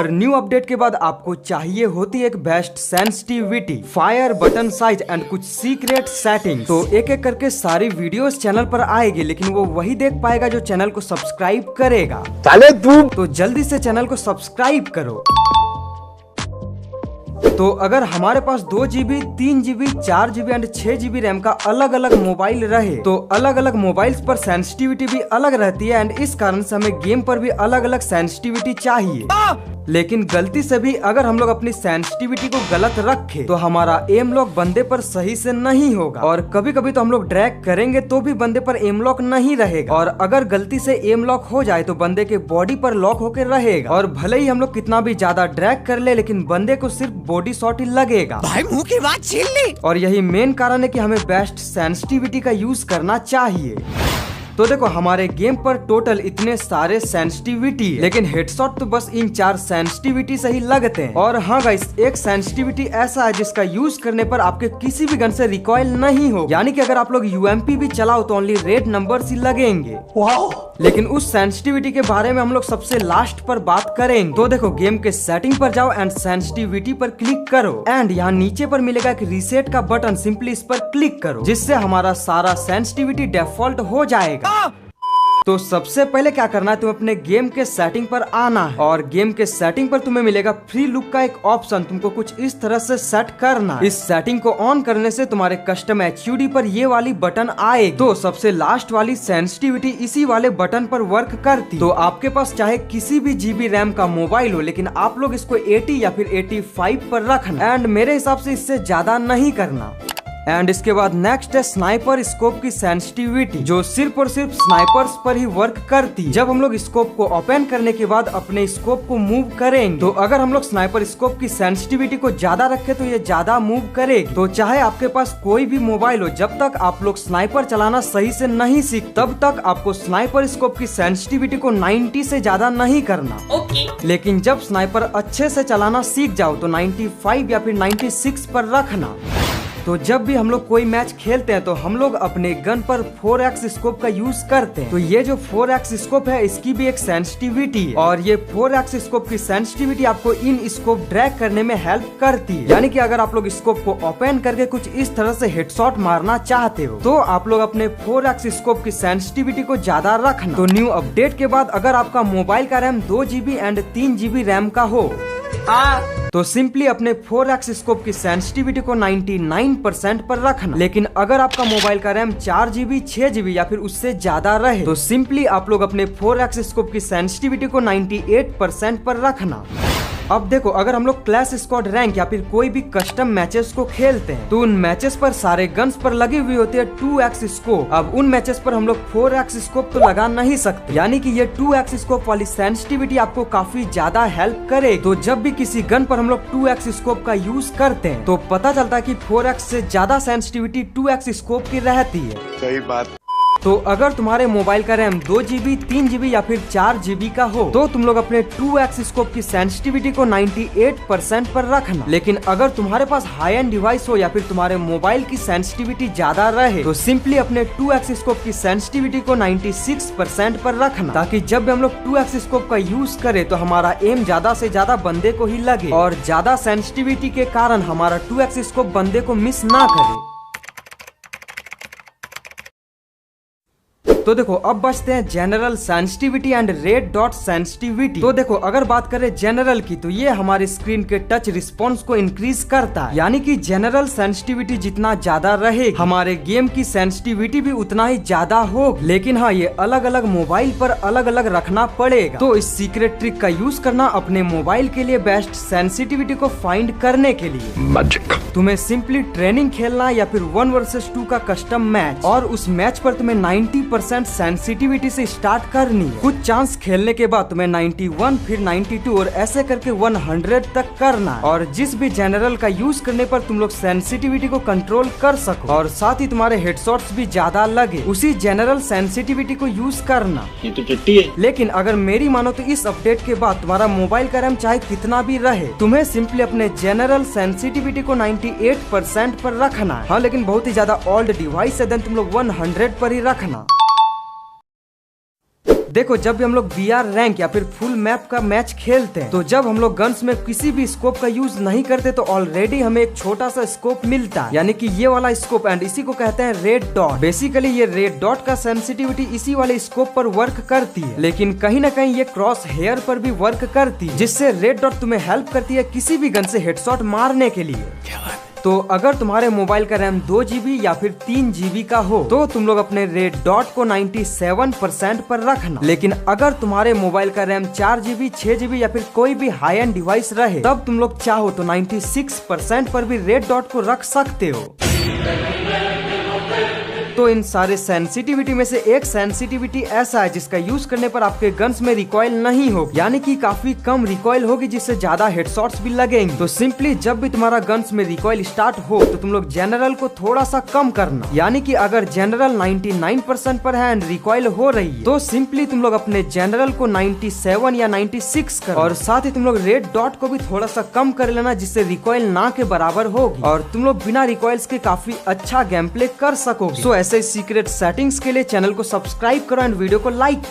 हर new update के बाद आपको चाहिए होती एक best sensitivity, fire button size and कुछ सीक्रेट सेटिंग। तो एक एक करके सारी वीडियोस चैनल पर आएगी, लेकिन वो वही देख पाएगा जो चैनल को सब्सक्राइब करेगा। तो जल्दी से चैनल को सब्सक्राइब करो। तो अगर हमारे पास 2 GB, 3 GB, 4 GB and 6 GB RAM का अलग अलग मोबाइल रहे, तो अलग अलग मोबाइल्स पर सेंसिटिविटी भी अलग रहती है एंड इस कारण से हमें गेम पर भी अलग अलग सेंसिटिविटी चाहिए। लेकिन गलती से भी अगर हम लोग अपनी सेंसिटिविटी को गलत रखे तो हमारा एम लॉक बंदे पर सही से नहीं होगा, और कभी कभी तो हम लोग ड्रैग करेंगे तो भी बंदे पर एम लॉक नहीं रहेगा, और अगर गलती से एम लॉक हो जाए तो बंदे के बॉडी पर लॉक होकर रहेगा, और भले ही हम लोग कितना भी ज्यादा ड्रैग कर ले लेकिन बंदे को सिर्फ बॉडी शॉट ही लगेगा। भाई मुंह की बात छीन ली। और यही मेन कारण है कि हमें बेस्ट सेंसिटिविटी का यूज करना चाहिए। तो देखो हमारे गेम पर टोटल इतने सारे सेंसिटिविटी, लेकिन हेडशॉट तो बस इन 4 सेंसिटिविटी से ही लगते हैं। और हाँ गाइस, एक सेंसिटिविटी ऐसा है जिसका यूज करने पर आपके किसी भी गन से रिकॉइल नहीं हो, यानी कि अगर आप लोग यूएमपी भी चलाओ तो ओनली रेड नंबर्स ही लगेंगे। लेकिन उस सेंसिटिविटी के बारे में हम लोग सबसे लास्ट पर बात करेंगे। तो देखो गेम के सेटिंग पर जाओ एंड सेंसिटिविटी पर क्लिक करो एंड यहाँ नीचे पर मिलेगा एक रीसेट का बटन, सिंपली इस पर क्लिक करो जिससे हमारा सारा सेंसिटिविटी डिफॉल्ट हो जाएगा। तो सबसे पहले क्या करना है, तुम्हें अपने गेम के सेटिंग पर आना है और गेम के सेटिंग पर तुम्हें मिलेगा फ्री लुक का एक ऑप्शन। तुमको कुछ इस तरह से सेट करना है। इस सेटिंग को ऑन करने से तुम्हारे कस्टम HUD पर ये वाली बटन आए। तो सबसे लास्ट वाली सेंसिटिविटी इसी वाले बटन पर वर्क करती। तो आपके पास चाहे किसी भी GB रैम का मोबाइल हो, लेकिन आप लोग इसको 80 या फिर 85 पर रखना एंड मेरे हिसाब से इससे ज्यादा नहीं करना। एंड इसके बाद नेक्स्ट है स्नाइपर स्कोप की सेंसिटिविटी, जो सिर्फ और सिर्फ स्नाइपर्स पर ही वर्क करती। जब हम लोग स्कोप को ओपन करने के बाद अपने स्कोप को मूव करेंगे, तो अगर हम लोग स्नाइपर स्कोप की सेंसिटिविटी को ज्यादा रखें तो ये ज्यादा मूव करेगी। तो चाहे आपके पास कोई भी मोबाइल हो, जब तक आप लोग स्नाइपर चलाना सही से नहीं सीख, तब तक आपको स्नाइपर स्कोप की सेंसिटिविटी को 90 से ज्यादा नहीं करना। लेकिन जब स्नाइपर अच्छे से चलाना सीख जाओ तो 95 या फिर 96 पर रखना। तो जब भी हम लोग कोई मैच खेलते हैं तो हम लोग अपने गन पर 4x स्कोप का यूज करते हैं। तो ये जो 4x स्कोप है इसकी भी एक सेंसिटिविटी है, और ये 4x स्कोप की सेंसिटिविटी आपको इन स्कोप ड्रैग करने में हेल्प करती है। यानी कि अगर आप लोग स्कोप को ओपन करके कुछ इस तरह से हेडशॉट मारना चाहते हो तो आप लोग अपने 4x स्कोप की सेंसिटिविटी को ज्यादा रखना। तो न्यू अपडेट के बाद अगर आपका मोबाइल का RAM 2 GB and 3 GB RAM का हो तो सिंपली अपने 4x स्कोप की सेंसिटिविटी को 99% पर रखना। लेकिन अगर आपका मोबाइल का रैम 4 GB, 6 GB या फिर उससे ज्यादा रहे तो सिंपली आप लोग अपने 4x स्कोप की सेंसिटिविटी को 98% पर रखना। अब देखो अगर हम लोग क्लैश स्क्वाड रैंक या फिर कोई भी कस्टम मैचेस को खेलते हैं तो उन मैचेस पर सारे गन्स पर लगी हुई होती है 2x स्कोप। अब उन मैचेस पर हम लोग 4x स्कोप तो लगा नहीं सकते, यानी कि ये 2x स्कोप वाली सेंसिटिविटी आपको काफी ज्यादा हेल्प करे। तो जब भी किसी गन पर हम लोग 2x स्कोप का यूज करते हैं तो पता चलता है कि 4x से ज्यादा सेंसिटिविटी 2x स्कोप की रहती है। सही बात। तो अगर तुम्हारे मोबाइल का रैम 2 GB, 3 GB या फिर 4 GB का हो तो तुम लोग अपने 2x स्कोप की सेंसिटिविटी को 98% पर रखना। लेकिन अगर तुम्हारे पास हाई एंड डिवाइस हो या फिर तुम्हारे मोबाइल की सेंसिटिविटी ज्यादा रहे तो सिंपली अपने 2x स्कोप की सेंसिटिविटी को 96% पर रखना, ताकि जब भी हम लोग 2x स्कोप का यूज करें तो हमारा एम ज्यादा से ज्यादा बंदे को ही लगे और ज्यादा सेंसिटिविटी के कारण हमारा 2x स्कोप बंदे को मिस ना करे। तो देखो अब बचते हैं general sensitivity and red dot sensitivity. तो देखो अगर बात करें जनरल की तो ये हमारे स्क्रीन के टच रिस्पॉन्स को इंक्रीज करता है, यानी कि जनरल सेंसिटिविटी जितना ज्यादा रहे हमारे गेम की सेंसिटिविटी भी उतना ही ज्यादा हो। लेकिन हाँ, ये अलग अलग मोबाइल पर अलग अलग रखना पड़ेगा। तो इस सीक्रेट ट्रिक का यूज करना अपने मोबाइल के लिए बेस्ट सेंसिटिविटी को फाइंड करने के लिए मैजिक। तुम्हें सिंपली ट्रेनिंग खेलना या फिर 1 vs 2 का कस्टम मैच, और उस मैच पर तुम्हें 90% सेंसिटिविटी से स्टार्ट करनी है। कुछ चांस खेलने के बाद तुम्हें 91, फिर 92 और ऐसे करके 100 तक करना है। और जिस भी जनरल का यूज करने पर तुम लोग सेंसिटिविटी को कंट्रोल कर सको और साथ ही तुम्हारे हेडशॉट्स भी ज्यादा लगे, उसी जनरल सेंसिटिविटी को यूज करना। ये तो टट्टी है। लेकिन अगर मेरी मानो तो इस अपडेट के बाद तुम्हारा मोबाइल का रैम चाहे कितना भी रहे, तुम्हें सिंपली अपने जनरल सेंसिटिविटी को 98% पर रखना है। हाँ, लेकिन बहुत ही ज्यादा ओल्ड डिवाइस है देन तुम लोग 100 पर ही रखना। देखो जब भी हम लोग VR रैंक या फिर फुल मैप का मैच खेलते हैं तो जब हम लोग गन्स में किसी भी स्कोप का यूज नहीं करते तो ऑलरेडी हमें एक छोटा सा स्कोप मिलता है, यानी कि ये वाला स्कोप, एंड इसी को कहते हैं रेड डॉट। बेसिकली ये रेड डॉट का सेंसिटिविटी इसी वाले स्कोप पर वर्क करती है, लेकिन कहीं ना कहीं ये क्रॉस हेयर पर भी वर्क करती है, जिससे रेड डॉट तुम्हें हेल्प करती है किसी भी गन से हेडशॉट मारने के लिए। तो अगर तुम्हारे मोबाइल का रैम 2 GB या फिर 3 GB का हो तो तुम लोग अपने रेड डॉट को 97% पर रखना, लेकिन अगर तुम्हारे मोबाइल का रैम 4 GB, 6 GB या फिर कोई भी हाई एंड डिवाइस रहे तब तुम लोग चाहो तो 96% पर भी रेड डॉट को रख सकते हो। तो इन सारे सेंसिटिविटी में से एक सेंसिटिविटी ऐसा है जिसका यूज करने पर आपके गन्स में रिकॉइल नहीं होगी, यानी कि काफी कम रिकॉइल होगी, जिससे ज्यादा हेडशॉट्स भी लगेंगे। तो सिंपली जब भी तुम्हारा गन्स में रिकॉइल स्टार्ट हो तो तुम लोग जनरल को थोड़ा सा कम करना, यानी कि अगर जनरल 99% पर है एंड रिकॉइल हो रही है तो सिंपली तुम लोग अपने जनरल को 97 या 96 कर, और साथ ही तुम लोग रेड डॉट को भी थोड़ा सा कम कर लेना, जिससे रिकॉइल ना के बराबर होगी और तुम लोग बिना रिकॉइल्स के काफी अच्छा गेम प्ले कर सकोगे। ऐसे सीक्रेट सेटिंग्स के लिए चैनल को सब्सक्राइब करो एंड वीडियो को लाइक करो।